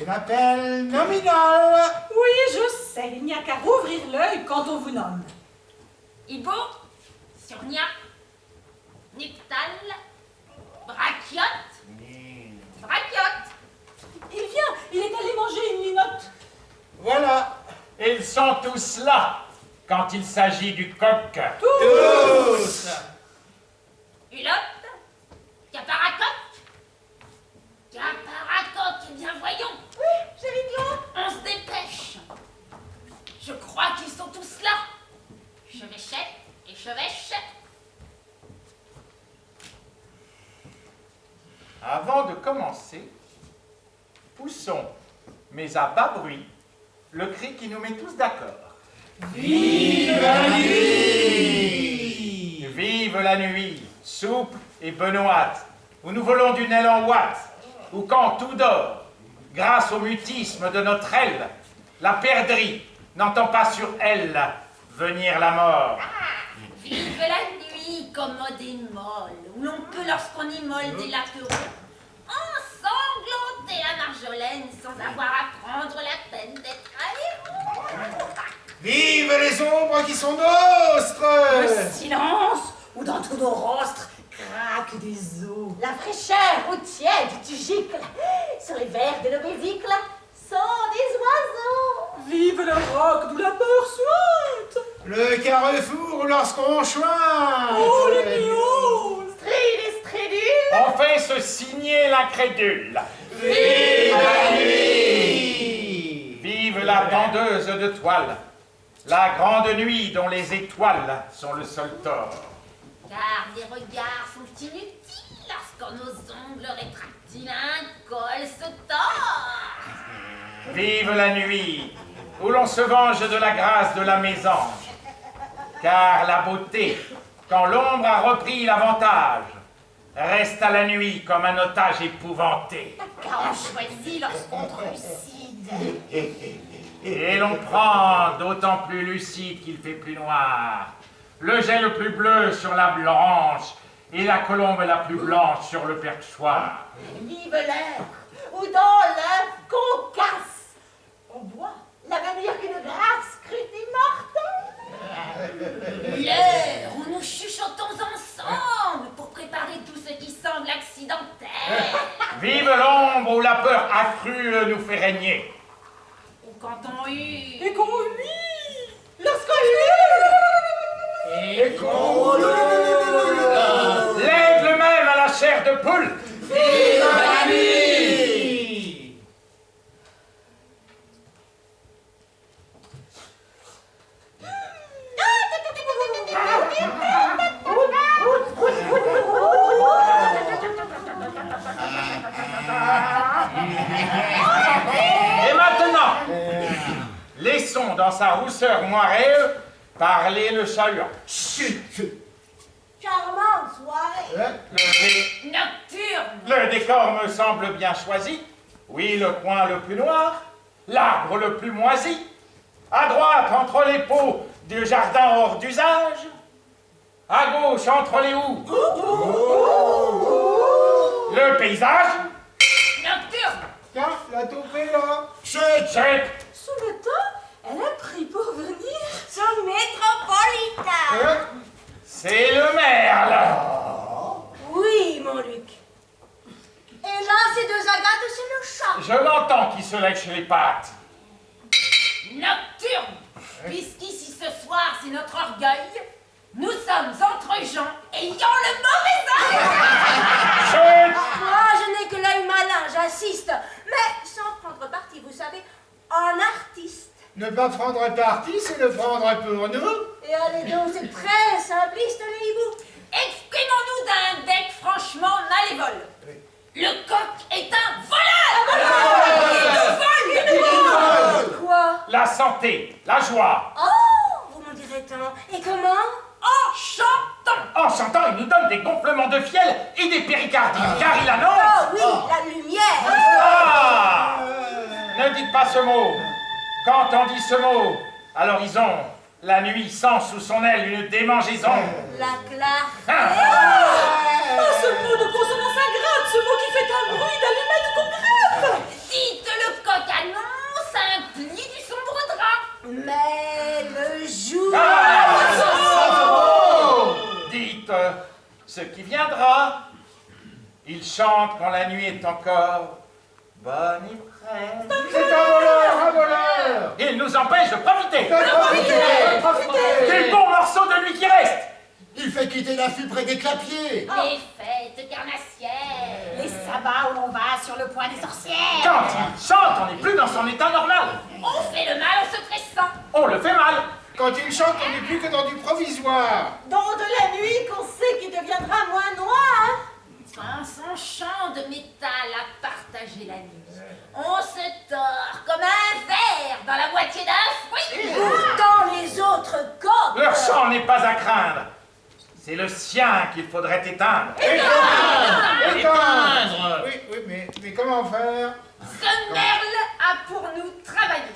Je m'appelle Nominal. Oui, je sais, il n'y a qu'à rouvrir l'œil quand on vous nomme. Ibo, Surnia, Nyctal, Brachiote. Brachiote. Il vient, il est allé manger une linotte. Voilà. Ils sont tous là quand il s'agit du coq. Tous. Hulotte, Caparacoque. Caparacoque, eh bien voyons. Oui, j'ai vu là. On se dépêche. Je crois qu'ils sont tous là. Chevêchette et chevêche. Avant de commencer, poussons, mais à bas bruit, le cri qui nous met tous d'accord. Vive la nuit. Vive la nuit, souple et benoîte, où nous volons d'une aile en ouate, où quand tout dort, grâce au mutisme de notre aile, la perdrix n'entend pas sur elle venir la mort. Vive la nuit, commode et molle, où l'on peut, lorsqu'on immole des laquerons, ensanglanter la marjolaine sans avoir à prendre la peine d'être un héros. Vive les ombres qui sont nostres. Le silence, où dans tous nos rostres craquent des os. La fraîcheur où tiède tu gicles. Sur les verres de nos vésicles sont des oiseaux. Vive le roc d'où la peur suinte. Le carrefour lorsqu'on chointe. Oh les miaules. Strid et stridule. On fait se signer l'incrédule. Vive la nuit. Vive la tendeuse de toile, la grande nuit dont les étoiles sont le seul tort. Car les regards sont inutiles lorsqu'en nos ongles rétractiles un col se tord. Vive la nuit, où l'on se venge de la grâce de la mésange. Car la beauté, quand l'ombre a repris l'avantage, reste à la nuit comme un otage épouvanté. Car on choisit lorsqu'on trucide. Et l'on prend d'autant plus lucide qu'il fait plus noir, le jet le plus bleu sur la branche, et la colombe la plus blanche sur le perchoir. Vive l'air, où dans l'œuf qu'on casse, on boit l'avenir qu'une grâce crue immortelle. L'heure où nous chuchotons ensemble pour préparer tout ce qui semble accidentel. Vive l'ombre où la peur accrue nous fait régner. Ou quand on hue. Et qu'on huit. Lorsqu'on Et qu'on L'aigle même à la chair de poule. Vive la nuit. Et maintenant, laissons dans sa rousseur moirée parler le chat-huant. charmante soirée. Nocturne. Le décor me semble bien choisi. Oui, le coin le plus noir, l'arbre le plus moisi. À droite, entre les pots du jardin hors d'usage. À gauche, entre les houes. Le paysage. Nocturne. Tiens, la taupée là. Chut, chut. Sous le temps, elle a pris pour venir. Son métropolitain. C'est le merle. Oui, mon Luc. Et là, ces deux agates, c'est le chat. Je l'entends qui se lèche les pattes. Nocturne. Puisqu'ici ce soir, c'est notre orgueil, nous sommes entre gens ayant le mauvais œil. Chut. Moi, je n'ai que l'œil malin, j'insiste. Mais sans prendre parti, vous savez, en artiste. Ne pas prendre parti, c'est le prendre pour nous. Et allez donc, c'est très simpliste, les hiboux. Exprimons-nous d'un bec franchement malévole. Le coq est un voleur. Il nous vole. Quoi? La santé, la joie. Oh, vous m'en direz tant. Et comment? En chantant. En chantant, il nous donne des gonflements de fiel et des péricardies, car il annonce... Oh oui, la lumière. Ah! Ne dites pas ce mot. Quand on dit ce mot, à l'horizon, la nuit sent sous son aile une démangeaison. La clarté. Ah! Ah, ce mot de consonance ingrate, ce mot qui fait un bruit d'allumette qu'on gratte. Dites le coq chante quand la nuit est encore bonne et fraîche. C'est un voleur. Il nous empêche de profiter. Profitez. Quel bon morceau de lui qui reste. Il fait quitter la fille près des clapiers. Les fêtes carnassières. Les sabbats où l'on va sur le point des sorcières. Quand il chante, on n'est plus dans son état normal. On fait le mal en se tressant. On le fait mal. Quand il chante, on n'est plus que dans du provisoire. Dans de la nuit qu'on sait qu'il deviendra moins noir. Son chant de métal a partagé la nuit. On se tord comme un ver dans la moitié d'un fruit. Pourtant les autres coqs. Leur chant n'est pas à craindre. C'est le sien qu'il faudrait éteindre. Éteindre. Oui, mais comment faire? Ce merle a pour nous travaillé.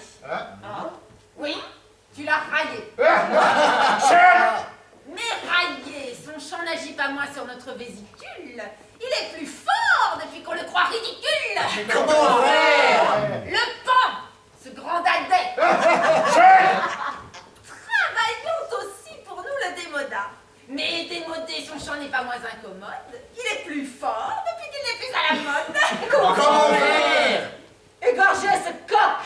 Oui, tu l'as raillé. Mais raillé, son chant n'agit pas moins sur notre vésicule. Il est plus fort depuis qu'on le croit ridicule. Comment faire? Le pan, ce grand dadais. Travaillons aussi pour nous le démoda. Mais démodé, son chant n'est pas moins incommode. Il est plus fort depuis qu'il n'est plus à la mode. Comment faire? Égorgez ce coq.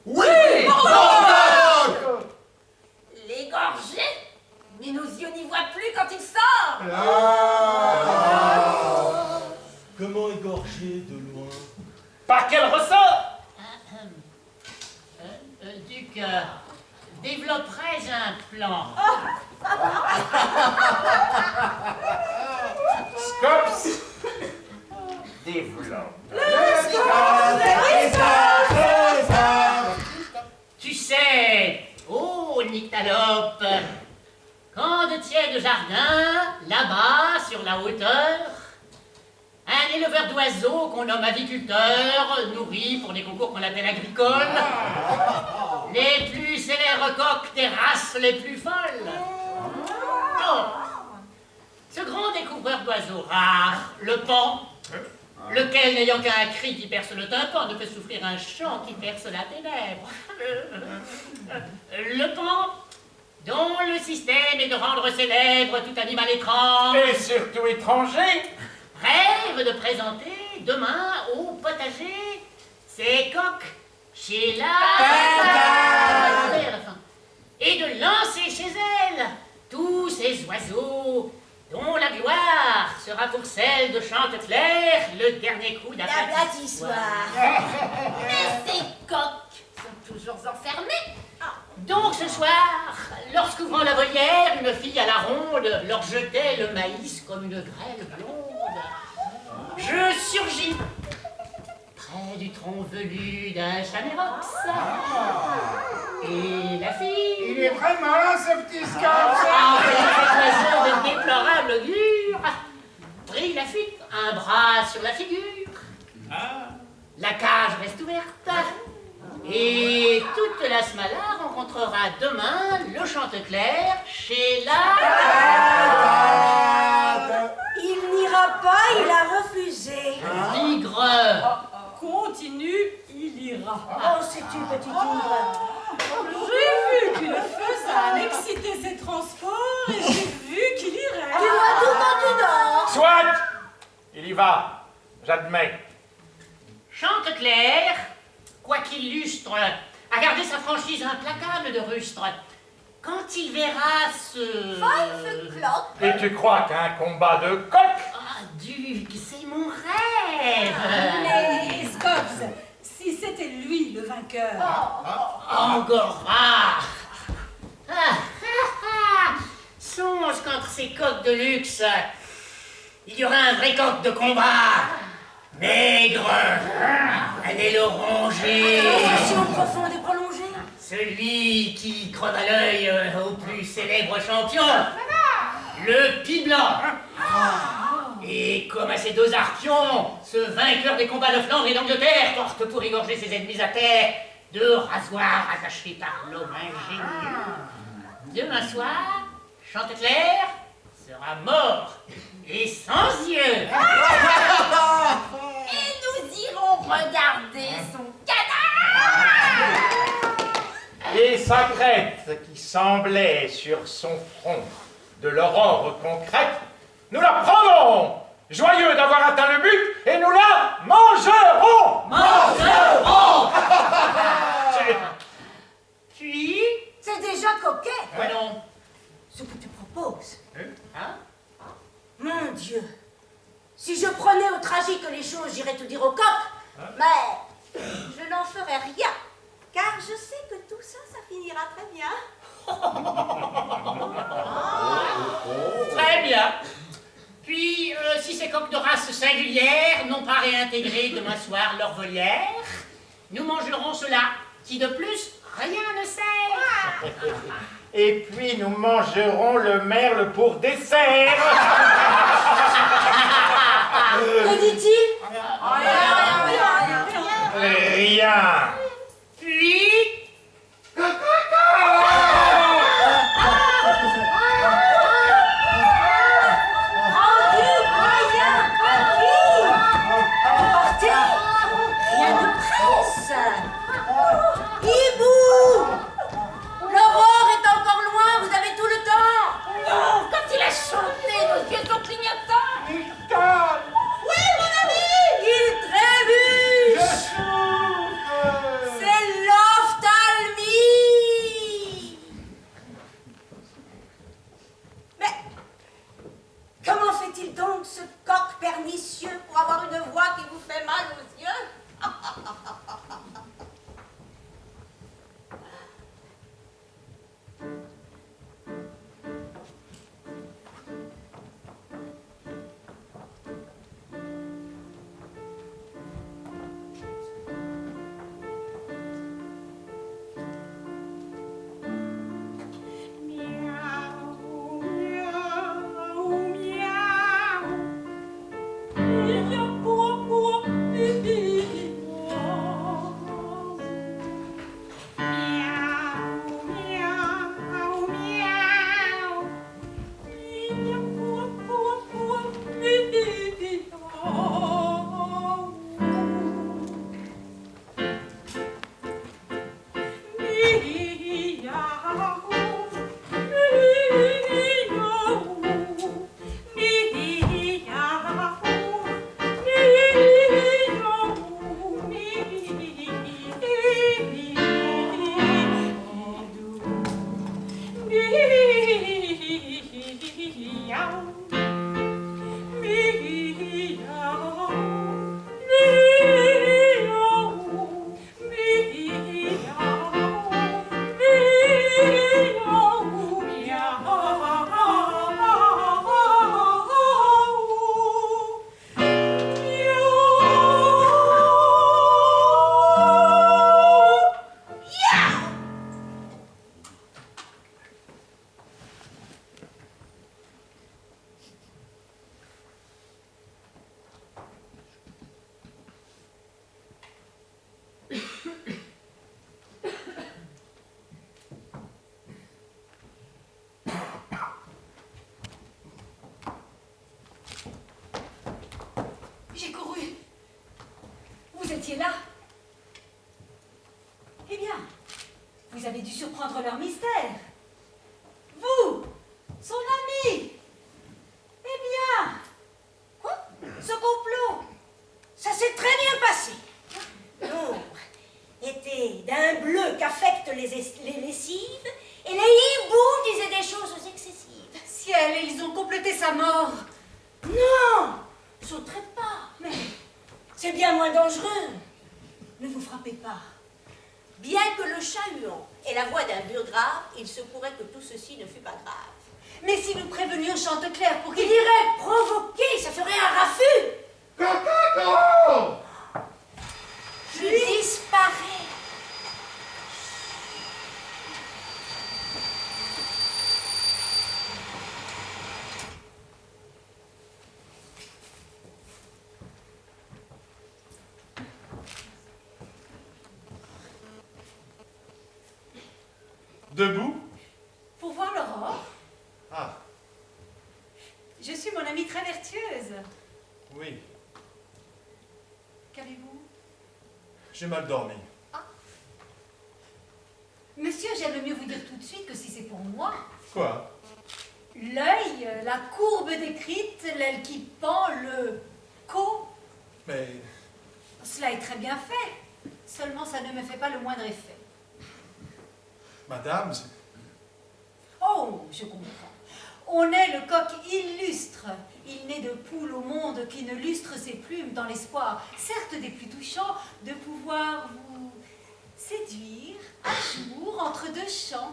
Oui! L'égorger, mais nos yeux n'y voient plus quand il sort. Comment égorger de loin? Par quel ressort? Duc, développerais un plan. Scops développe. Tu sais, oh Nyctalope, quand de tièdes jardins, là-bas, sur la hauteur, un éleveur d'oiseaux qu'on nomme aviculteur, nourrit pour les concours qu'on appelle agricoles, les plus célèbres coqs des races les plus folles. Oh, ce grand découvreur d'oiseaux rares, le pan, lequel n'ayant qu'un cri qui perce le tympan ne peut souffrir un chant qui perce la ténèbre. Le pan, dont le système est de rendre célèbre tout animal étrange, Et surtout étranger. rêve de présenter demain au potager ses coqs chez la et de lancer chez elle tous ces oiseaux dont la gloire sera pour celle de Chanteclair le dernier coup d'aplatissoir. Mais ces coqs sont toujours enfermés. Donc ce soir, lorsqu'ouvrant la volière, une fille à la ronde leur jetait le maïs comme une grêle blonde, je surgis près du tronc velu d'un chamérox. Et la fille... Il est très malin ce petit Scops. Cet oiseau de déplorable augure prit la fuite, un bras sur la figure. La cage reste ouverte. Et toute la Smala rencontrera demain le Chanteclair chez la... Il n'ira pas, il a refusé. Tigre. Continue, il ira. Oh, sais-tu, petit tigre? J'ai vu qu'une faisane excitait ses transports et j'ai vu qu'il irait. Tu vois tout quand tu dors. Soit. Il y va. J'admets. Chanteclair, quoiqu'il lustre, a gardé sa franchise implacable de rustre. Quand il verra ce... Et tu crois qu'un combat de coq? Ah, Duc, c'est mon rêve. Mais Scops, si c'était lui le vainqueur. Angora. Songe qu'entre ces coqs de luxe, il y aura un vrai coq de combat. Maigre, un élo rongé. Sensation profonde et prolongée. Celui qui creve à l'œil au plus célèbre champion, le Pied Blanc. Et comme à ces deux arpions, ce vainqueur des combats de Flandre et d'Angleterre porte pour égorger ses ennemis à terre deux rasoirs attachés par l'homme ingénieux. Demain soir, Chanteclair sera mort et sans yeux. Et nous irons regarder son cadavre. Et sa crête qui semblait sur son front de l'aurore concrète, nous la prendrons joyeux d'avoir atteint le but, et nous la mangerons. Mangerons. Puis, C'est déjà coquet. quoi donc? Ce que tu proposes. Hein? Mon Dieu. Si je prenais au tragique les choses, j'irais tout dire au coq. Mais je n'en ferai rien. Car je sais que tout ça, ça finira très bien. Très bien. Puis, si ces coqs de race singulière n'ont pas réintégré demain soir leur volière, nous mangerons cela, qui de plus, rien ne sert. Et puis nous mangerons le merle pour dessert. Que dit-il? Rien. Puis, Partez. Rien ne presse. Hibou! L'aurore est encore loin, vous avez tout le temps. Non, quand il a chanté, nos yeux sont clignotants. Oui, mon ami! Il trébuche! C'est l'ophtalmie! Mais comment fait-il donc, ce coq pernicieux, pour avoir une voix qui vous fait mal aux yeux? J'ai couru. Vous étiez là. Eh bien, vous avez dû surprendre leur mystère. Vous, son ami. Eh bien, Quoi? Ce complot? Ça s'est très bien passé. L'ombre était d'un bleu qu'affectent les lessives, et les hiboux disaient des choses excessives. Ciel, et ils ont complété sa mort. Non! Sauterait pas. Mais c'est bien moins dangereux. Ne vous frappez pas. Bien que le chat-huant ait la voix d'un burgrave, il se pourrait que tout ceci ne fût pas grave. Mais si nous prévenions Chanteclair pour Il qu'il... irait provoquer, ça ferait un raffut. Je disparais. Debout? Pour voir l'aurore. Ah, Je suis mon amie très vertueuse. oui, Qu'avez-vous? j'ai mal dormi. Monsieur, j'aime mieux vous dire tout de suite que si c'est pour moi. Quoi? L'œil, la courbe décrite, l'aile qui pend, le co. Mais Cela est très bien fait. Seulement, ça ne me fait pas le moindre effet. madame, Oh, je comprends. On est le coq illustre. Il n'est de poule au monde qui ne lustre ses plumes dans l'espoir, certes des plus touchants, de pouvoir vous séduire à jour entre deux champs.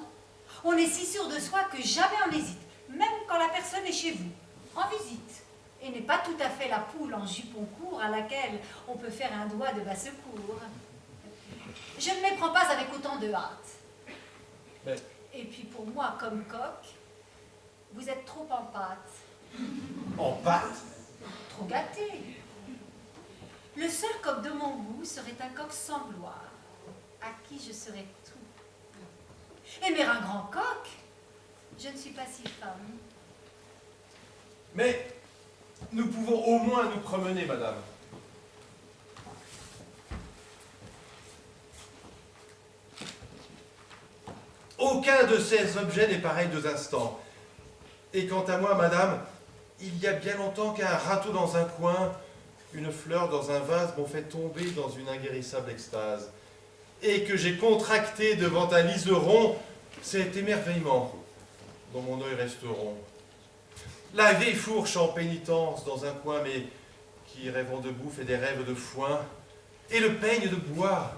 On est si sûr de soi que jamais on n'hésite, même quand la personne est chez vous, en visite, et n'est pas tout à fait la poule en jupon court à laquelle on peut faire un doigt de basse-cour. Je ne m'y prends pas avec autant de hâte. Mais- Et puis pour moi, comme coq, vous êtes trop en pâte, en pâte. trop gâté. Le seul coq de mon goût serait un coq sans gloire, à qui je serais tout. Aimer un grand coq, je ne suis pas si femme. Mais nous pouvons au moins nous promener, madame. Aucun de ces objets n'est pareil 2 instants. Et quant à moi, madame, il y a bien longtemps qu'un râteau dans un coin, une fleur dans un vase m'ont fait tomber dans une inguérissable extase. Et que j'ai contracté devant un liseron cet émerveillement dont mon œil reste rond. La vieille fourche en pénitence dans un coin, mais qui, rêvant de bouffe, et des rêves de foin. Et le peigne de bois,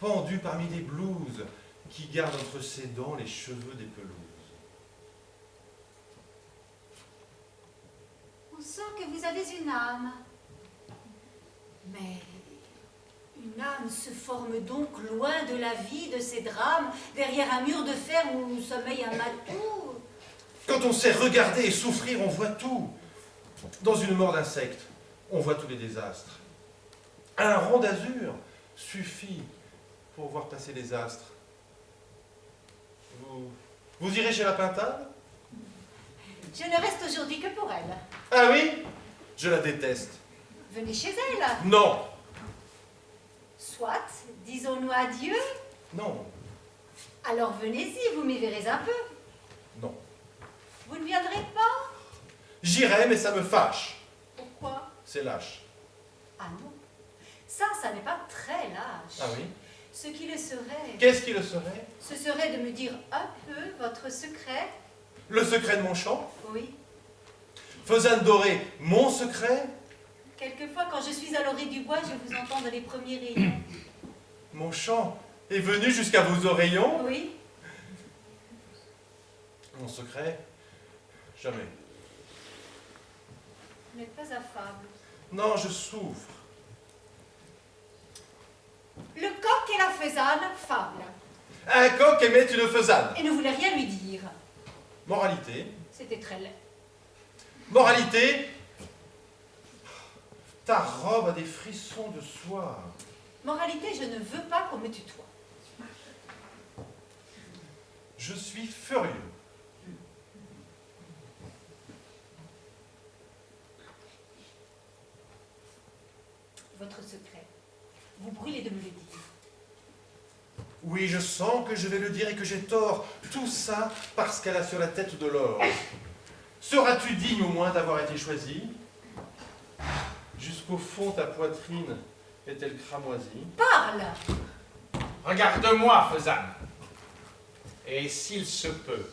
pendu parmi des blouses, qui garde entre ses dents les cheveux des pelouses. On sent que vous avez une âme. Mais une âme se forme donc loin de la vie, de ses drames, derrière un mur de fer où sommeille un matou. Quand on sait regarder et souffrir, on voit tout. Dans une mort d'insecte, on voit tous les désastres. Un rond d'azur suffit pour voir passer les astres. Vous irez chez la pintade? Je ne reste aujourd'hui que pour elle. Ah oui? Je la déteste. Venez chez elle. Non. Soit, disons-nous adieu. Non. Alors venez-y, vous m'y verrez un peu. Non. Vous ne viendrez pas? J'irai, mais ça me fâche. Pourquoi? C'est lâche. Ah non. Ça n'est pas très lâche. Ah oui? Ce qui le serait, Qu'est-ce qui le serait? ce serait de me dire un peu votre secret. Le secret de mon chant? Oui. Faisane dorée, mon secret? Quelquefois, quand je suis à l'orée du bois, je vous entends dans les premiers rayons. Mon chant est venu jusqu'à vos oreillons? Oui. Mon secret? Jamais. Vous n'êtes pas affable. Non, je souffre. Le coq et la faisane, fable. Un coq aimait une faisane. Et ne voulait rien lui dire. Moralité. C'était très laid. Moralité. Ta robe a des frissons de soie. Moralité, je ne veux pas qu'on me tutoie. Je suis furieux. Votre secret. Vous brûlez de me le dire. Oui, je sens que je vais le dire et que j'ai tort. Tout ça parce qu'elle a sur la tête de l'or. Seras-tu digne au moins d'avoir été choisi? Jusqu'au fond, ta poitrine est-elle cramoisie? Parle! Regarde-moi, Faisane. Et s'il se peut,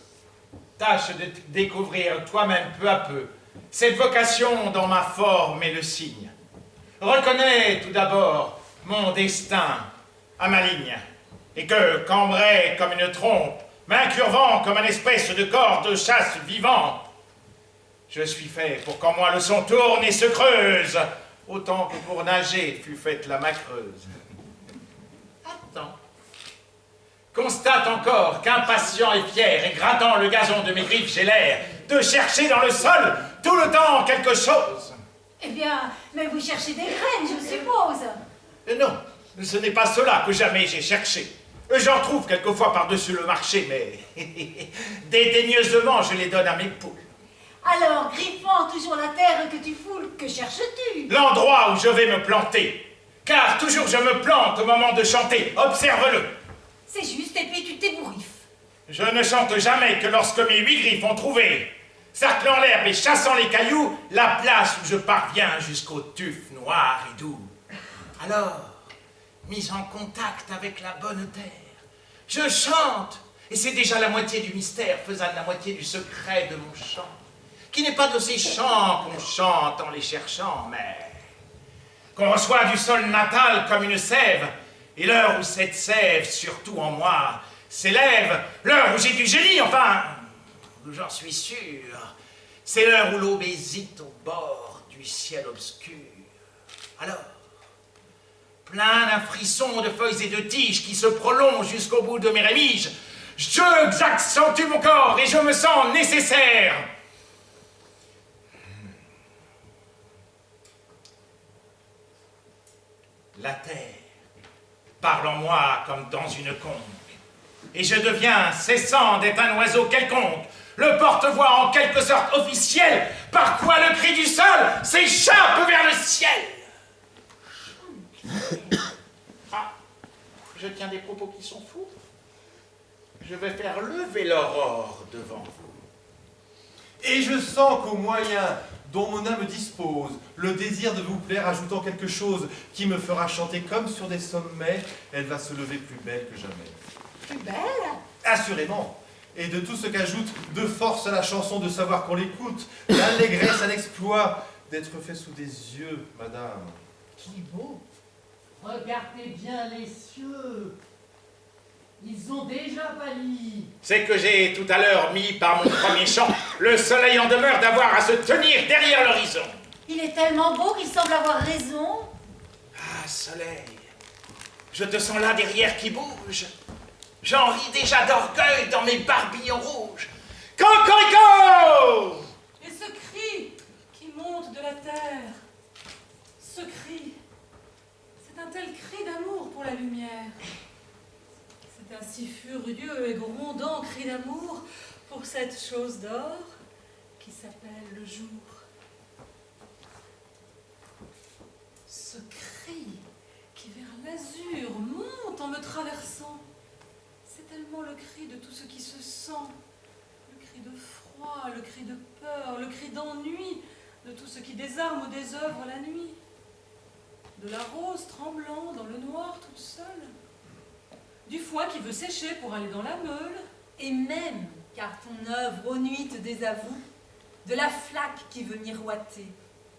tâche de découvrir toi-même peu à peu cette vocation dont ma forme est le signe. Reconnais tout d'abord mon destin à ma ligne, et que, cambré comme une trompe, m'incurvant comme une espèce de corps de chasse vivant, je suis fait pour qu'en moi le son tourne et se creuse, autant que pour nager fut faite la macreuse. Attends. Constate encore qu'impatient et fier, et grattant le gazon de mes griffes, j'ai l'air de chercher dans le sol tout le temps quelque chose. Eh bien, mais vous cherchez des graines, je suppose. Non, ce n'est pas cela que jamais j'ai cherché. J'en trouve quelquefois par-dessus le marché, mais dédaigneusement je les donne à mes poules. Alors, griffant toujours la terre que tu foules, que cherches-tu? L'endroit où je vais me planter, car toujours je me plante au moment de chanter, observe-le. C'est juste, et puis tu t'ébouriffes. Je ne chante jamais que lorsque mes 8 griffes ont trouvé cerclant l'herbe et chassant les cailloux, la place où je parviens jusqu'au tuf noir et doux. Alors, mis en contact avec la bonne terre, je chante, et c'est déjà la moitié du mystère, faisant la moitié du secret de mon chant, qui n'est pas de ces chants qu'on chante en les cherchant, mais qu'on reçoit du sol natal comme une sève, et l'heure où cette sève, surtout en moi, s'élève, l'heure où j'ai du génie, enfin, où j'en suis sûr, c'est l'heure où l'aube hésite au bord du ciel obscur. Alors, plein d'un frisson de feuilles et de tiges qui se prolonge jusqu'au bout de mes rémiges, j'accentue mon corps et je me sens nécessaire. La terre parle en moi comme dans une conque, et je deviens, cessant d'être un oiseau quelconque, le porte-voix en quelque sorte officiel, par quoi le cri du sol s'échappe vers le ciel. Ah, je tiens des propos qui sont fous. Je vais faire lever l'aurore devant vous. Et je sens qu'au moyen dont mon âme dispose, le désir de vous plaire ajoutant quelque chose qui me fera chanter comme sur des sommets, elle va se lever plus belle que jamais. Plus belle? Assurément. Et de tout ce qu'ajoute de force à la chanson de savoir qu'on l'écoute, l'allégresse à l'exploit d'être fait sous des yeux, madame. Qui beau! Regardez bien les cieux. Ils ont déjà pâli. C'est que j'ai tout à l'heure mis par mon premier chant le soleil en demeure d'avoir à se tenir derrière l'horizon. Il est tellement beau qu'il semble avoir raison. Ah, soleil, je te sens là derrière qui bouge. J'en ris déjà d'orgueil dans mes barbillons rouges. Cocorico! Et ce cri qui monte de la terre, ce cri, c'est un tel cri d'amour pour la lumière. C'est un si furieux et grondant cri d'amour pour cette chose d'or qui s'appelle le jour. Ce cri qui vers l'azur monte en me traversant, c'est tellement le cri de tout ce qui se sent, le cri de froid, le cri de peur, le cri d'ennui, de tout ce qui désarme ou désœuvre la nuit, de la rose tremblant dans le noir toute seule, du foin qui veut sécher pour aller dans la meule, Et même, car ton œuvre aux nuits te désavoue, de la flaque qui veut miroiter,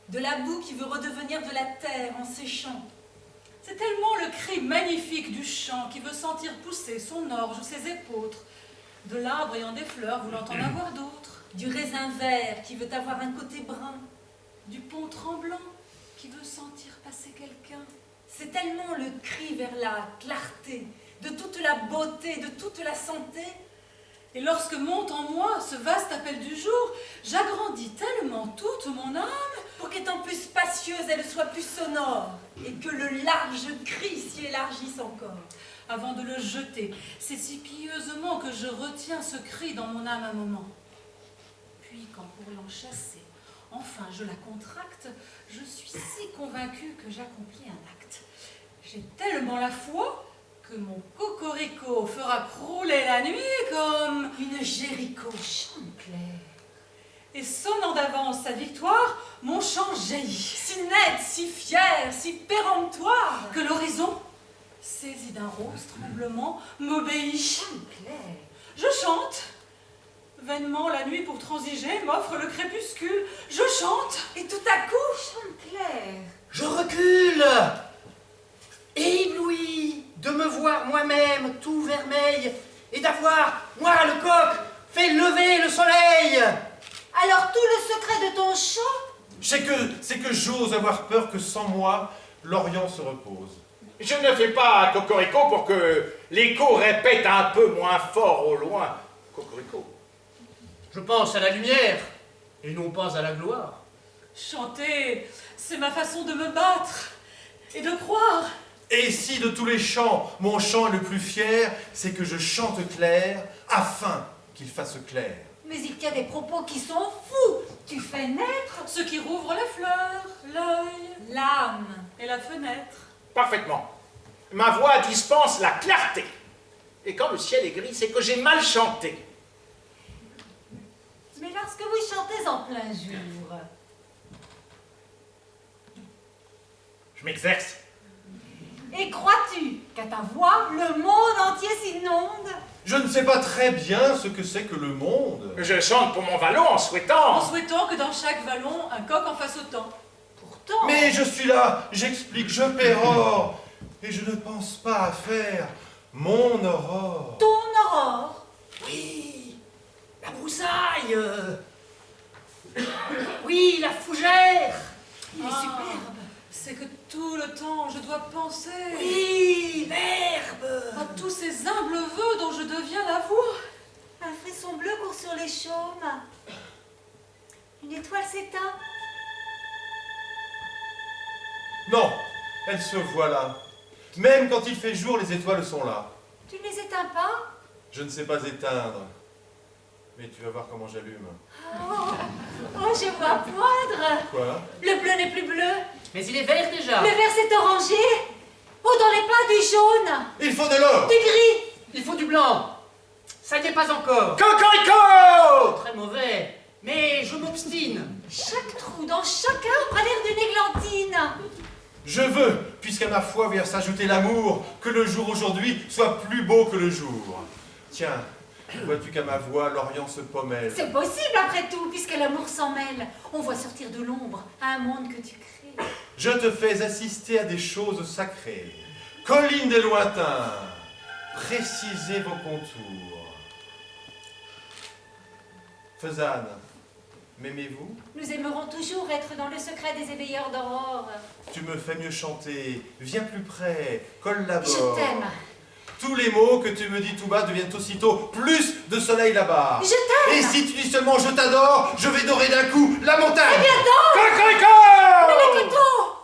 de la boue qui veut redevenir de la terre en séchant. c'est tellement le cri magnifique du champ qui veut sentir pousser son orge ou ses épeautres, de l'arbre ayant des fleurs voulant en avoir d'autres, Du raisin vert qui veut avoir un côté brun. du pont tremblant qui veut sentir passer quelqu'un. C'est tellement le cri vers la clarté, de toute la beauté, de toute la santé. Et lorsque monte en moi ce vaste appel du jour, j'agrandis tellement toute mon âme Pour qu'étant plus spacieuse, elle soit plus sonore, et que le large cri s'y élargisse encore. avant de le jeter. C'est si pieusement que je retiens ce cri dans mon âme un moment. Puis, quand pour l'enchasser, enfin je la contracte, je suis si convaincue que j'accomplis un acte. J'ai tellement la foi que mon cocorico fera crouler la nuit comme Une Jéricho Chanteclair, et sonnant d'avance sa victoire, mon chant jaillit, si nette, si fière, si péremptoire. que l'horizon, saisi d'un rose tremblement, m'obéit. Chanteclair, Je chante. Vainement, la nuit pour transiger m'offre le crépuscule. Je chante. et tout à coup, Chanteclair, Je recule, ébloui de me voir moi-même tout vermeil et d'avoir, moi le coq, fait lever le soleil. alors tout le secret de ton chant, C'est que j'ose avoir peur que sans moi, l'Orient se repose. Je ne fais pas cocorico pour que l'écho répète un peu moins fort au loin. Cocorico. Je pense à la lumière et non pas à la gloire. Chanter, c'est ma façon de me battre et de croire. Et si de tous les chants, mon chant est le plus fier, c'est que je chante clair, afin qu'il fasse clair. mais il y a des propos qui sont fous. Tu fais naître Ce qui rouvre les fleurs, l'œil l'âme. et la fenêtre. Parfaitement. Ma voix dispense la clarté. Et quand le ciel est gris, c'est que j'ai mal chanté. Mais lorsque parce que vous chantez en plein jour. Je m'exerce. Et crois-tu qu'à ta voix, le monde entier s'inonde? Je ne sais pas très bien ce que c'est que le monde. Je chante pour mon vallon en souhaitant. En souhaitant que dans chaque vallon, un coq en fasse autant. Pourtant... Mais je suis là, j'explique, je pérore. Et je ne pense pas à faire mon aurore. Ton aurore? Oui, la broussaille. Oui, la fougère. Il est superbe. C'est que tout le temps, je dois penser Oui, l'herbe. à tous ces humbles vœux dont je deviens la voix. Un frisson bleu court sur les chaumes. Une étoile s'éteint. Non, elle se voit là. Même quand il fait jour, les étoiles sont là. Tu ne les éteins pas? Je ne sais pas éteindre. Mais tu vas voir comment j'allume. Oh, je vois poindre. Quoi? Le bleu n'est plus bleu. Mais il est vert déjà. Le vert s'est orangé. Oh, dans les pas du jaune. Il faut de l'or. Du gris. Il faut du blanc. Ça n'y est pas encore. Cocorico! Très mauvais. Mais je m'obstine. Chaque trou dans chaque arbre a l'air d'une églantine. Je veux, puisqu'à ma foi vient s'ajouter l'amour, que le jour aujourd'hui soit plus beau que le jour. Tiens, vois-tu qu'à ma voix, l'Orient se pommelle. C'est possible après tout, puisque l'amour s'en mêle. On voit sortir de l'ombre à un monde que tu crées. Je te fais assister à des choses sacrées. Collines des lointains, précisez vos contours. Faisane, m'aimez-vous? Nous aimerons toujours être dans le secret des éveilleurs d'aurore. Tu me fais mieux chanter. Viens plus près, collabore. Je t'aime. Tous les mots que tu me dis tout bas deviennent aussitôt plus de soleil là-bas. Je t'aime. Et si tu dis seulement je t'adore, je vais dorer d'un coup la montagne. Eh bien donc. Cocorico! Mais les couteaux.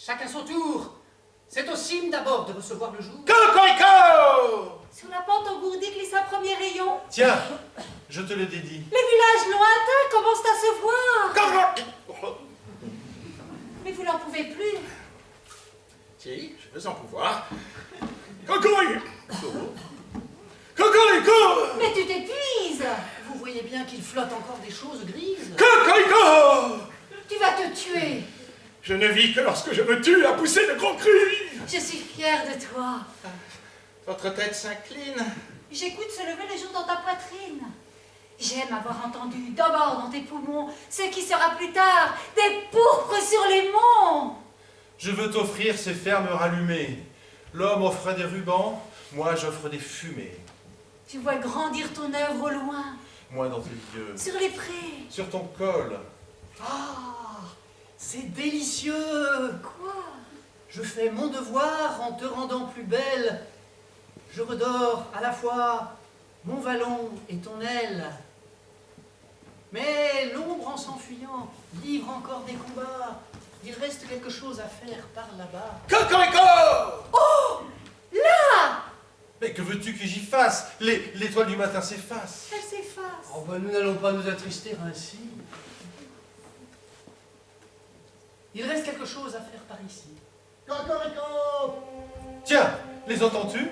Chacun son tour. C'est aux cimes d'abord de recevoir le jour. Cocorico! Sur la pente engourdie glisse un premier rayon. Tiens, je te le dédie. Les villages lointains commencent à se voir. Mais vous n'en pouvez plus. Si, je veux en pouvoir. Cocorico! Cocorico! Mais tu t'épuises. Vous voyez bien qu'il flotte encore des choses grises. Cocorico! Tu vas te tuer. Je ne vis que lorsque je me tue à pousser de grands cris. Je suis fière de toi. Votre tête s'incline. J'écoute se lever le jour dans ta poitrine. J'aime avoir entendu d'abord dans tes poumons ce qui sera plus tard des pourpres sur les monts. Je veux t'offrir ces fermes rallumées. L'homme offre des rubans, moi j'offre des fumées. Tu vois grandir ton œuvre au loin, Moi dans tes yeux, sur les prés. sur ton col. Ah, c'est délicieux. Quoi? Je fais mon devoir en te rendant plus belle. Je redore à la fois mon vallon et ton aile. Mais l'ombre en s'enfuyant livre encore des combats. Il reste quelque chose à faire par là-bas. Cocorico! Oh! Là! Mais que veux-tu que j'y fasse? L'étoile du matin s'efface. Elle s'efface. Oh ben nous n'allons pas nous attrister ainsi. Il reste quelque chose à faire par ici. Cocorico! Tiens, les entends-tu?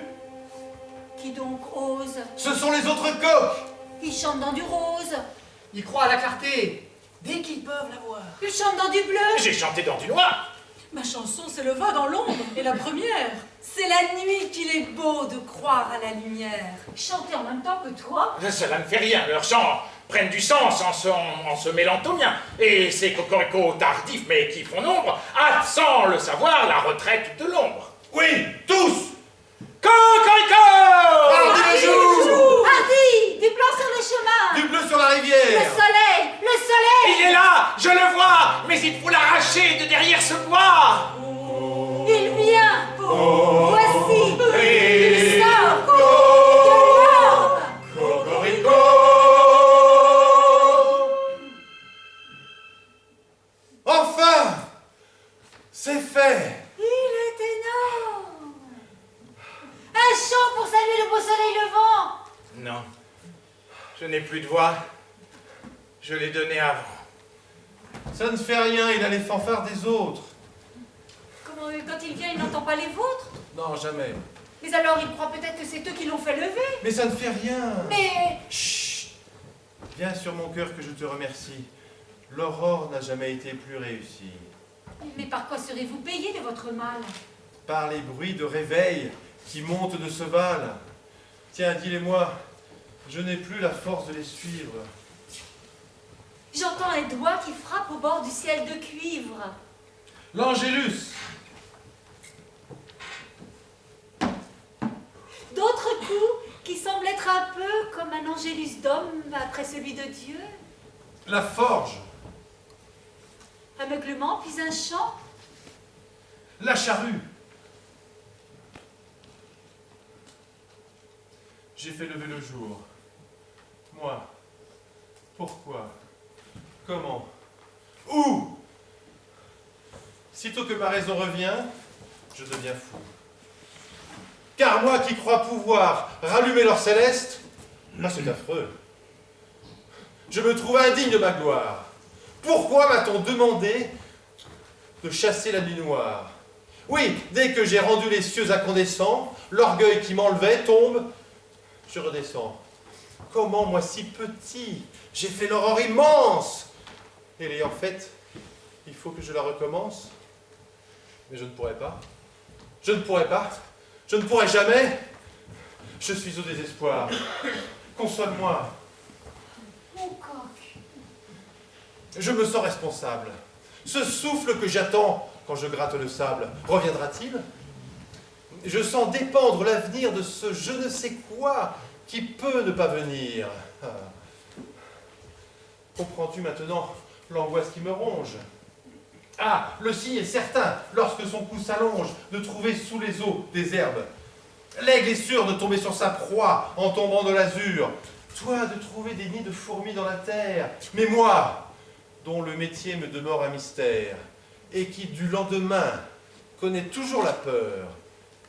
Qui donc ose? Ce sont les autres coqs! Ils chantent dans du rose. Ils croient à la clarté, dès qu'ils peuvent la voir. Ils chantent dans du bleu. J'ai chanté dans du noir. Ma chanson s'éleva dans l'ombre, et la première. C'est la nuit qu'il est beau de croire à la lumière. Chanter en même temps que toi. Cela ne fait rien, leurs chants prennent du sens en se mêlant au mien. Et ces cocoricos tardifs mais qui font nombre hâtent sans le savoir la retraite de l'ombre. Oui, tous! Cocorico! Hardi le jour! Hardi, du blanc sur le chemin. Du bleu sur la Le rivière! soleil, le soleil. Il est là, je le vois, mais il faut l'arracher de derrière ce bois. Il vient. Voici. Et- Il sort de l'orbe. Cocorico! Enfin! C'est fait! Il est énorme. Un chant pour saluer le beau soleil levant. Non, je n'ai plus de voix. Je l'ai donné avant. Ça ne fait rien, il a les fanfares des autres. Comment, quand il vient, il n'entend pas les vôtres? Non, jamais. Mais alors, il croit peut-être que c'est eux qui l'ont fait lever. Mais ça ne fait rien. Mais Chut! Viens sur mon cœur que je te remercie. L'aurore n'a jamais été plus réussie. Mais par quoi serez-vous payé de votre mal? Par les bruits de réveil qui montent de ce val. Tiens, dis-les-moi, je n'ai plus la force de les suivre. J'entends un doigt qui frappe au bord du ciel de cuivre. L'Angélus! D'autres coups qui semblent être un peu comme un angélus d'homme après celui de Dieu. La forge! Un meuglement, puis un chant. La charrue! J'ai fait lever le jour. Moi. Pourquoi? Comment? Où? Sitôt que ma raison revient, je deviens fou. Car moi qui crois pouvoir rallumer l'or céleste, c'est affreux. Je me trouve indigne de ma gloire. Pourquoi m'a-t-on demandé de chasser la nuit noire? Oui, dès que j'ai rendu les cieux incandescents, l'orgueil qui m'enlevait tombe, je redescends. Comment, moi si petit, j'ai fait l'aurore immense? Et l'ayant faite, il faut que je la recommence. Mais je ne pourrai pas. Je ne pourrai pas. Je ne pourrai jamais. Je suis au désespoir. Console-moi. Mon coq. Je me sens responsable. Ce souffle que j'attends quand je gratte le sable, reviendra-t-il? Je sens dépendre l'avenir de ce je ne sais quoi qui peut ne pas venir. Ah. Comprends-tu maintenant l'angoisse qui me ronge? Ah, le signe est certain, lorsque son cou s'allonge, de trouver sous les eaux des herbes. L'aigle est sûr de tomber sur sa proie en tombant de l'azur. Toi, de trouver des nids de fourmis dans la terre. Mais moi, dont le métier me demeure un mystère, et qui du lendemain connaît toujours la peur,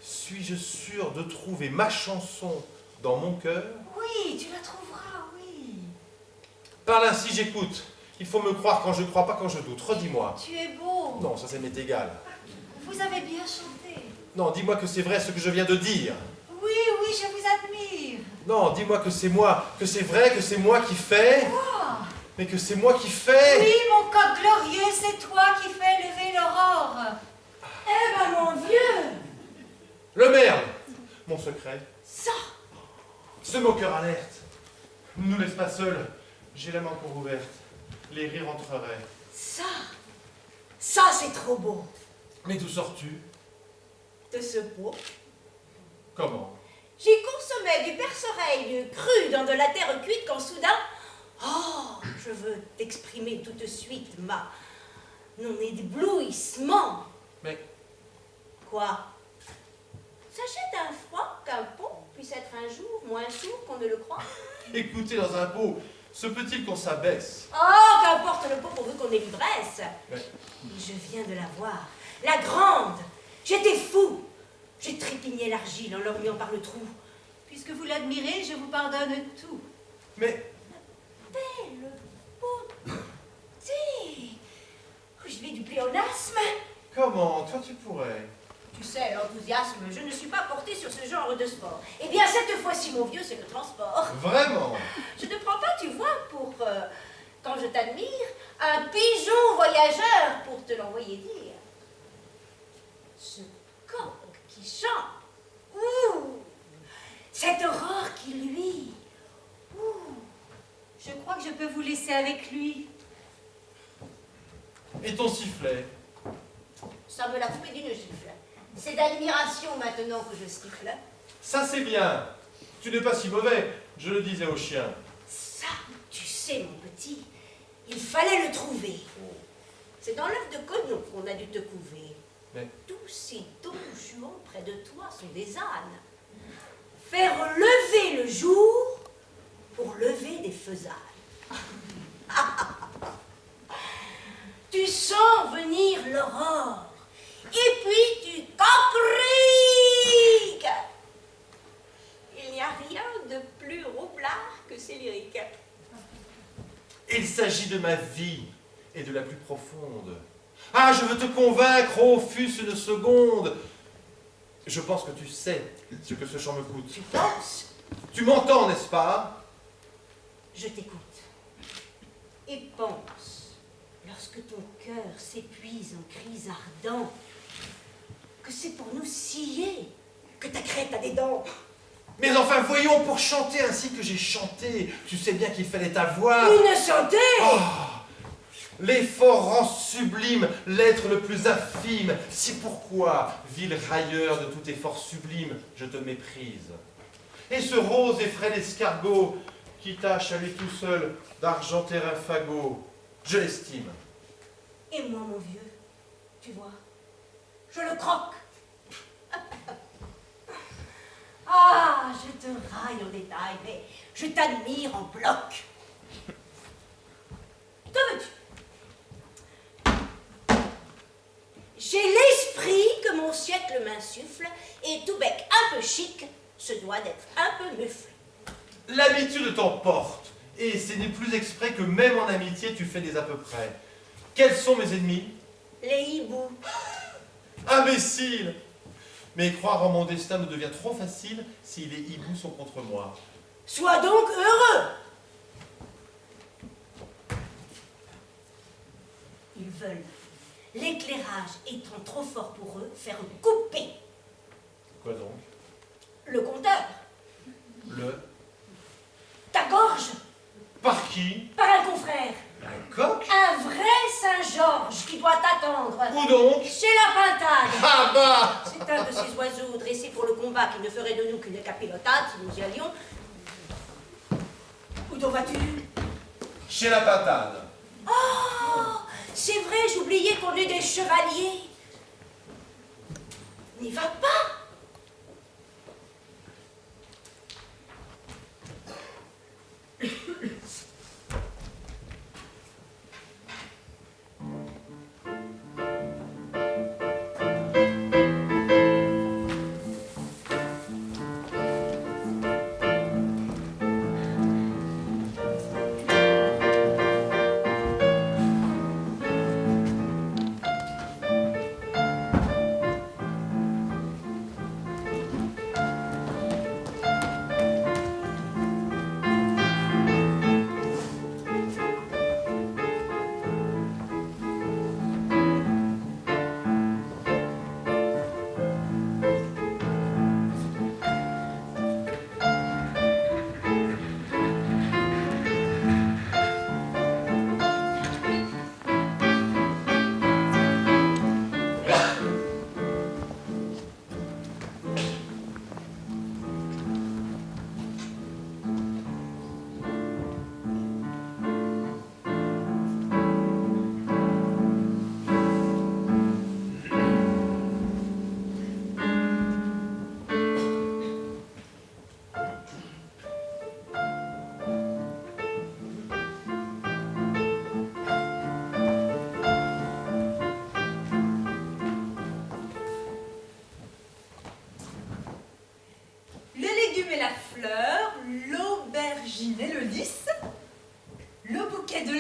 suis-je sûr de trouver ma chanson dans mon cœur? Oui, tu la trouveras, oui. Parle ainsi, j'écoute. Il faut me croire quand je crois, pas quand je doute. Redis-moi. Tu es beau. Non, ça m'est égal. Vous avez bien chanté. Non, dis-moi que c'est vrai ce que je viens de dire. Oui, oui, je vous admire. Non, dis-moi que c'est moi, que c'est vrai, que c'est moi qui fais. Quoi? Mais que c'est moi qui fais. Oui, mon coq glorieux, c'est toi qui fais lever l'aurore. Eh ben, mon vieux! Le merde. Mon secret. Ça! Ce moqueur alerte. Ne nous laisse pas seuls. J'ai la main encore ouverte. Les rires entreraient. Ça, c'est trop beau. Mais d'où sors-tu? De ce pot. Comment? J'y consommais du perce-oreille cru dans de la terre cuite quand soudain... Oh, je veux t'exprimer tout de suite mon éblouissement. Mais... Quoi? Sachez d'un froid qu'un pot puisse être un jour moins sourd qu'on ne le croit. Écoutez, dans un pot, se peut-il qu'on s'abaisse? Oh, qu'importe le pot pourvu qu'on ait l'ivresse. Mais... Je viens de la voir, la grande. J'étais fou. J'ai trépigné l'argile en l'ormuant par le trou. Puisque vous l'admirez, je vous pardonne tout. Mais... Belle beauté. Je vais du pléonasme. Comment? Toi, tu pourrais. Tu sais, l'enthousiasme, je ne suis pas portée sur ce genre de sport. Eh bien, cette fois-ci, mon vieux, c'est le transport. Vraiment? Je ne prends pas, tu vois, pour, quand je t'admire, un pigeon voyageur pour te l'envoyer dire. Ce coq qui chante. Ouh! Cette aurore qui luit. Ouh! Je crois que je peux vous laisser avec lui. Et ton sifflet? Ça me l'a coupé d'une gifle. C'est d'admiration maintenant que je siffle. Ça, c'est bien. Tu n'es pas si mauvais, je le disais au chien. Ça, tu sais, mon petit, il fallait le trouver. C'est dans l'œuf de Conon qu'on a dû te couver. Mais... Tous ces dons jouant près de toi sont des ânes. Faire lever le jour pour lever des faisanes. Tu sens venir l'aurore, et puis tu cocriques. Il n'y a rien de plus roublard que ces lyriques. Il s'agit de ma vie et de la plus profonde. Ah, je veux te convaincre, oh, fût-ce une seconde. Je pense que tu sais ce que ce chant me coûte. Tu penses? Tu m'entends, n'est-ce pas? Je t'écoute. Et pense, lorsque ton cœur s'épuise en cris ardents, que c'est pour nous scier que ta crête a des dents. Mais enfin, voyons, pour chanter ainsi que j'ai chanté, tu sais bien qu'il fallait avoir... Une santé! Oh, l'effort rend sublime l'être le plus infime. Si pourquoi, vil railleur de tout effort sublime, je te méprise. Et ce rose et frêle escargot qui tâche à lui tout seul d'argenter un fagot, je l'estime. Et moi, mon vieux, tu vois, je le croque. Ah, je te raille en détail, mais je t'admire en bloc. Que veux-tu? J'ai l'esprit que mon siècle m'insuffle, et tout bec un peu chic se doit d'être un peu mufle. L'habitude t'emporte, et ce n'est plus exprès que même en amitié tu fais des à peu près. Quels sont mes ennemis? Les hiboux. Imbécile! Mais croire en mon destin me devient trop facile si les hiboux sont contre moi. Sois donc heureux. Ils veulent, l'éclairage étant trop fort pour eux, faire couper. Quoi donc? Le compteur. Ta gorge. Par qui? Par un confrère. Un coq? Un vrai Saint-Georges qui doit t'attendre. Où donc? Chez la pintade. Ah bah! C'est un de ces oiseaux dressés pour le combat qui ne ferait de nous qu'une capilotade si nous y allions. Où donc vas-tu? Chez la pintade. Oh, c'est vrai, j'oubliais qu'on est des chevaliers. N'y va pas.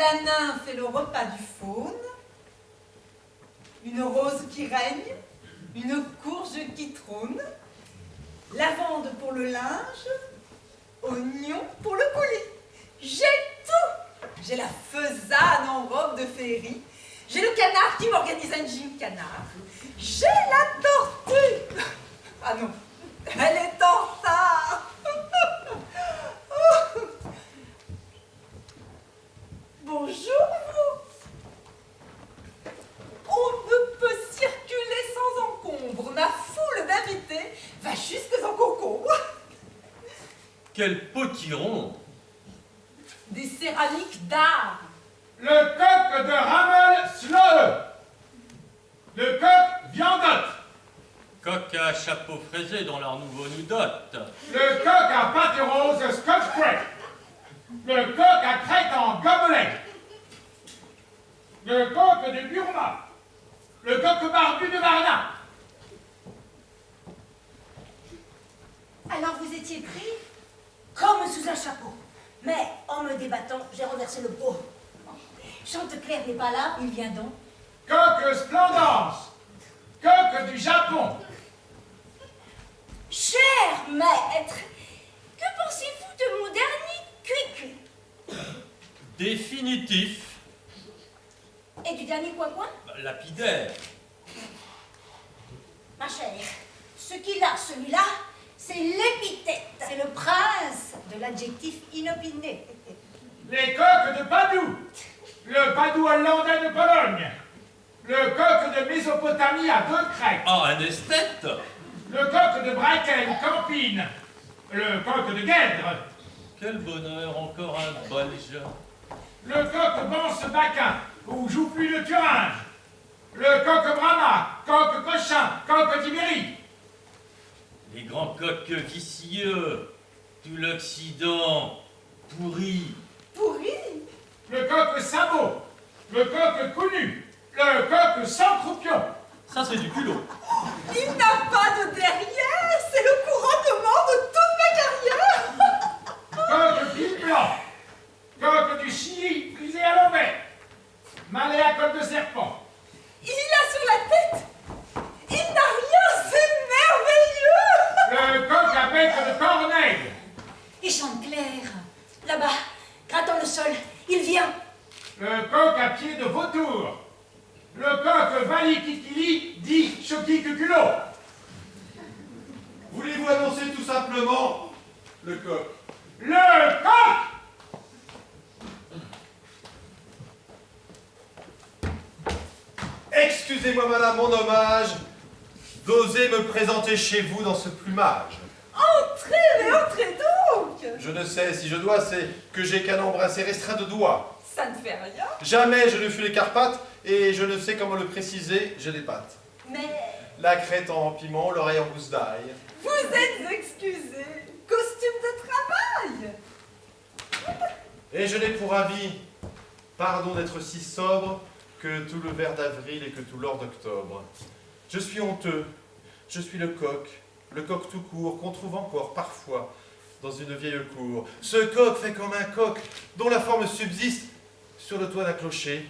la nymphe et le repas du faune, une rose qui règne, une courge qui trône, lavande pour le linge, oignon pour le coulis. J'ai tout! J'ai la faisane en robe de féerie, j'ai le canard qui m'organise un gym canard, j'ai la tortue! Ah non, elle est en retard! Bonjour, vous! On ne peut circuler sans encombre. Ma foule d'invités va jusque en concombre. Quel potiron! Des céramiques d'art. Le coq de Ramel Sloe. Le coq viandotte. Coq à chapeau fraisé dans leur nouveau noudote. Le coq à pâte rose Scotch Break. Le coq à crête en gobelet. Le coq de Burma. Le coq barbu de Varna. Alors vous étiez pris comme sous un chapeau. Mais en me débattant, j'ai renversé le pot. Chanteclair n'est pas là, il vient donc. Coq Splendance. Coq du Japon. Cher maître, que pensez-vous de mon dernier cuicui? Définitif. Et du dernier coin-coin? Lapidaire. Ma chère, ce qu'il a, celui-là, c'est l'épithète. C'est le prince de l'adjectif inopiné. Les coqs de Padoue, le Padoue hollandais de Pologne, le coq de Mésopotamie à deux crêtes, Ah, un esthète. le coq de Bracken, Campine, le coq de Guèdre, Quel bonheur, encore un Belge. le coq Banse-Baquin, ou Joufflu de Thuringe, le coq Brahma, coq Cochin, coq Tibéri, Les grands coqs vicieux. Tout l'Occident. Pourri. Pourri? le coq Sabot, le coq Connu, le coq sans croupion, Ça, c'est du culot. Il n'a pas de derrière, c'est le couronnement de toute ma carrière. coq Pile Blanc, coq du Chili frisé à l'envers, malais à coque de serpent, Il a sur la tête. Il n'a rien, c'est merveilleux. le coq à bec de Corneille, Et Chanteclair. Là-bas, grattant le sol, il vient. le coq à pied de vautour, le coq Valikikili dit Choki-Cuculo, Voulez-vous annoncer tout simplement le coq? le coq Excusez-moi, madame, mon hommage d'oser me présenter chez vous dans ce plumage. Entrez, mais entrez donc. Je ne sais si je dois, c'est que j'ai qu'un nombre assez restreint de doigts. Ça ne fait rien. Jamais je ne fus les Carpates, et je ne sais comment le préciser, j'ai des pattes. Mais La crête en piment, l'oreille en gousse d'ail. Vous êtes excusé. Costume de travail. Et je n'ai pour avis, pardon d'être si sobre, que tout le vert d'avril et que tout l'or d'octobre. Je suis honteux, je suis le coq tout court, qu'on trouve encore parfois dans une vieille cour. Ce coq fait comme un coq, dont la forme subsiste sur le toit d'un clocher,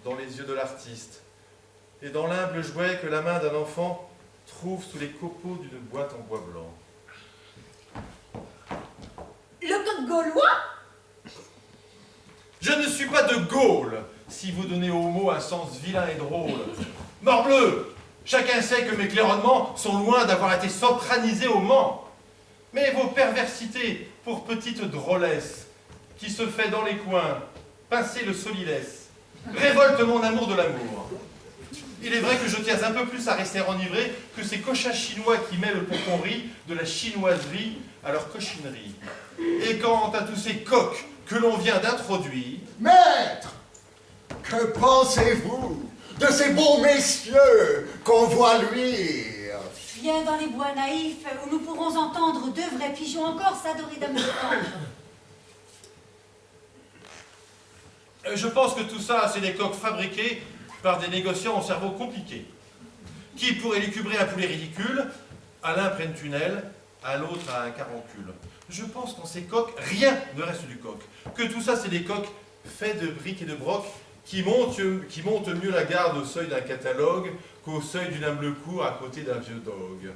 dans les yeux de l'artiste, et dans l'humble jouet que la main d'un enfant trouve sous les copeaux d'une boîte en bois blanc. le coq gaulois? Je ne suis pas de Gaulle, si vous donnez au mot un sens vilain et drôle. Morbleu, chacun sait que mes claironnements sont loin d'avoir été sopranisés au Mans. Mais vos perversités, pour petite drôlesse, qui se fait dans les coins, pincer le solilès, révoltent mon amour de l'amour. Il est vrai que je tiens un peu plus à rester enivré que ces cochins chinois qui mêlent pour qu'on rit de la chinoiserie à leur cochinerie. Et quant à tous ces coqs que l'on vient d'introduire... Maître, que pensez-vous de ces beaux messieurs qu'on voit luire? Viens dans les bois naïfs où nous pourrons entendre deux vrais pigeons encore s'adorer d'amour tendre. Je pense que tout ça, c'est des coqs fabriqués par des négociants au cerveau compliqué, qui, pour élucubrer un poulet ridicule, à l'un prennent une aile, à l'autre à un carboncle. Je pense qu'en ces coqs, rien ne reste du coq. Que tout ça, c'est des coqs faits de briques et de broc qui montent mieux la garde au seuil d'un catalogue qu'au seuil d'une humble cour à côté d'un vieux dogue.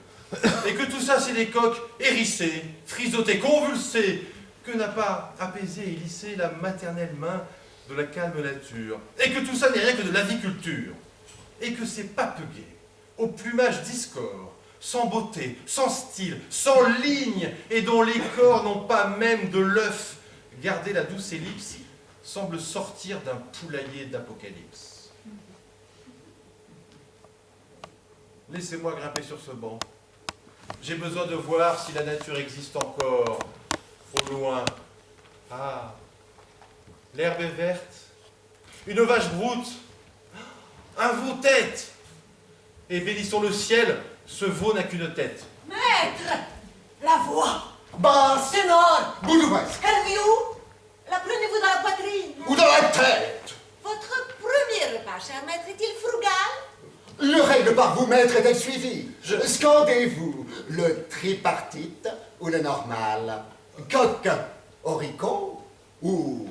Et que tout ça, c'est des coqs hérissés, frisottés, convulsés, que n'a pas apaisé et lissé la maternelle main de la calme nature. Et que tout ça n'est rien que de l'aviculture. Et que ces papes gais, au plumage discorde, sans beauté, sans style, sans ligne, et dont les corps n'ont pas même de l'œuf gardé la douce ellipse, semblent sortir d'un poulailler d'apocalypse. Laissez-moi grimper sur ce banc. J'ai besoin de voir si la nature existe encore, au loin. Ah, l'herbe est verte, une vache broute, un veau tête, et bénissons le ciel, ce veau n'a qu'une tête. Maître, la voix. Basse, Ténor, bout d'ouest, calmez-vous. La prenez-vous dans la poitrine. ou dans la tête. Votre premier repas, cher maître, est-il frugal? Le règle par vous, maître, est-elle suivi? Scandez-vous le tripartite ou le normal? Coq, orico ou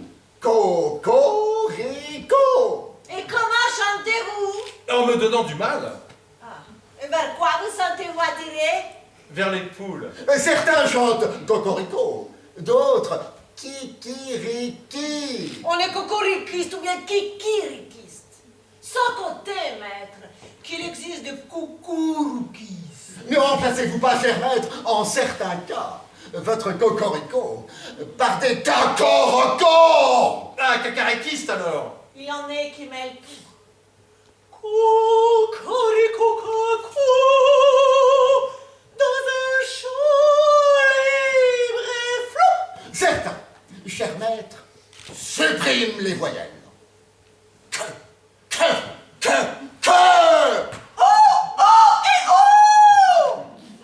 cocorico? Et comment chantez-vous? En me donnant du mal, Et vers quoi vous sentez-vous attiré? vers les poules. Certains chantent cocorico, d'autres kikiriki. On est cocoriquiste ou bien kikiriquiste. Sans compter, maître, qu'il existe des coucouroukistes. Ne remplacez-vous pas, cher maître, en certains cas, votre cocorico par des cacorocos. Ah, cacaréquiste alors. Il y en est qui mêlent tout. Cocorico, dans un champ libre et flou. Certains, cher maître, suppriment les voyelles. Que.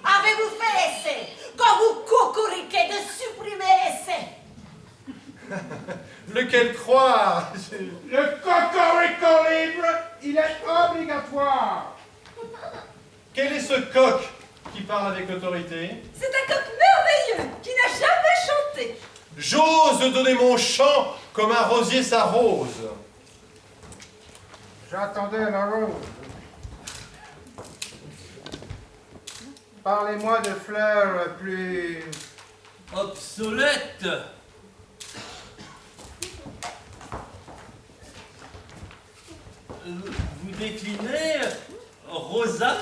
Avez-vous fait l'essai, quand vous cocoriquez, de supprimer l'essai? Lequel croire? Le cocorico libre, il est obligatoire. Quel est ce coq qui parle avec l'autorité? C'est un coq merveilleux qui n'a jamais chanté. J'ose donner mon chant comme un rosier sa rose. J'attendais la rose. Parlez-moi de fleurs plus... Obsolète. Vous déclinez Rosa?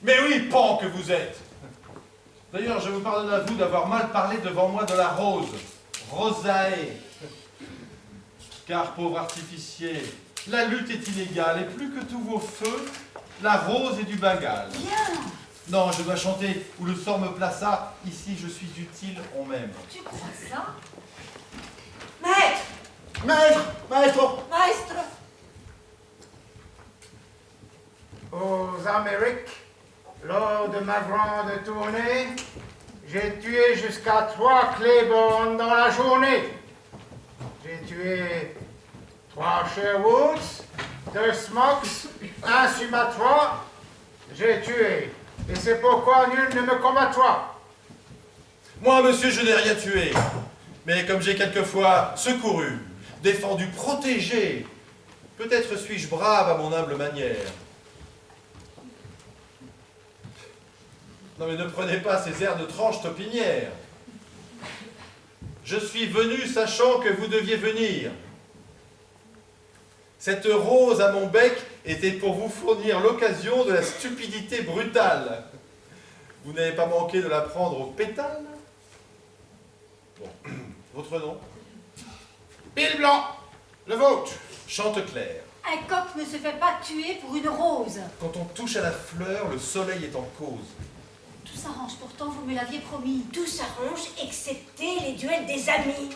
Mais oui, pan que vous êtes. D'ailleurs, je vous pardonne à vous d'avoir mal parlé devant moi de la rose. Rosae. Car, pauvre artificier, la lutte est illégale et plus que tous vos feux, la rose est du Bengale. Bien. Non, je dois chanter où le sort me plaça. Ici, je suis utile, on m'aime. Tu crois ça? Maître, Maître. maître, Aux Amériques, lors de ma grande tournée, j'ai tué jusqu'à 3 Claiborne dans la journée. J'ai tué 3 Sherwoods, 2 Smocks, 1 Sumatra. J'ai tué. Et c'est pourquoi nul ne me combattra. Moi, monsieur, je n'ai rien tué. Mais comme j'ai quelquefois secouru, défendu, protégé, peut-être suis-je brave à mon humble manière. Non mais ne prenez pas ces airs de tranche taupinière. Je suis venu sachant que vous deviez venir. Cette rose à mon bec était pour vous fournir l'occasion de la stupidité brutale. Vous n'avez pas manqué de la prendre au pétale? Bon, votre nom? Pile blanc, le vôtre. Chanteclair. Un coq ne se fait pas tuer pour une rose. Quand on touche à la fleur, le soleil est en cause. Tout s'arrange, pourtant vous me l'aviez promis. tout s'arrange excepté les duels des amis.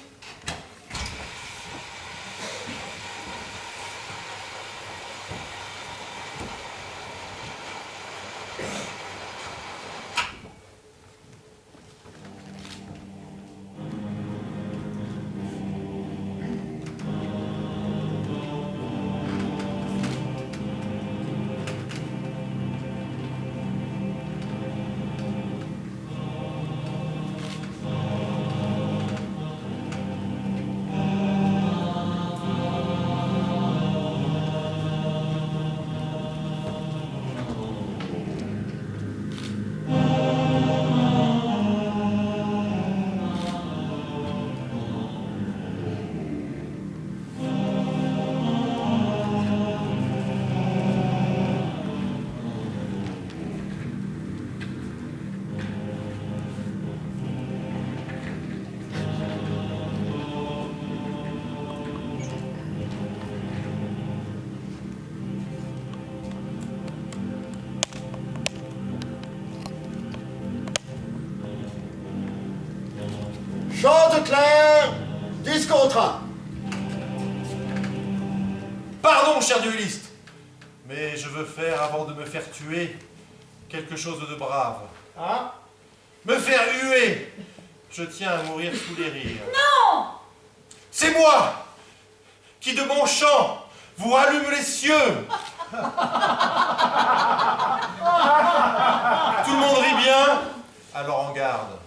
Chanteclair, 10 contre 1. Pardon, cher duelliste, mais je veux faire, avant de me faire tuer, quelque chose de brave. Ah, Me faire huer. Je tiens à mourir sous les rires. Non! C'est moi qui, de mon chant, vous rallume les cieux. Tout le monde rit bien? Alors en garde.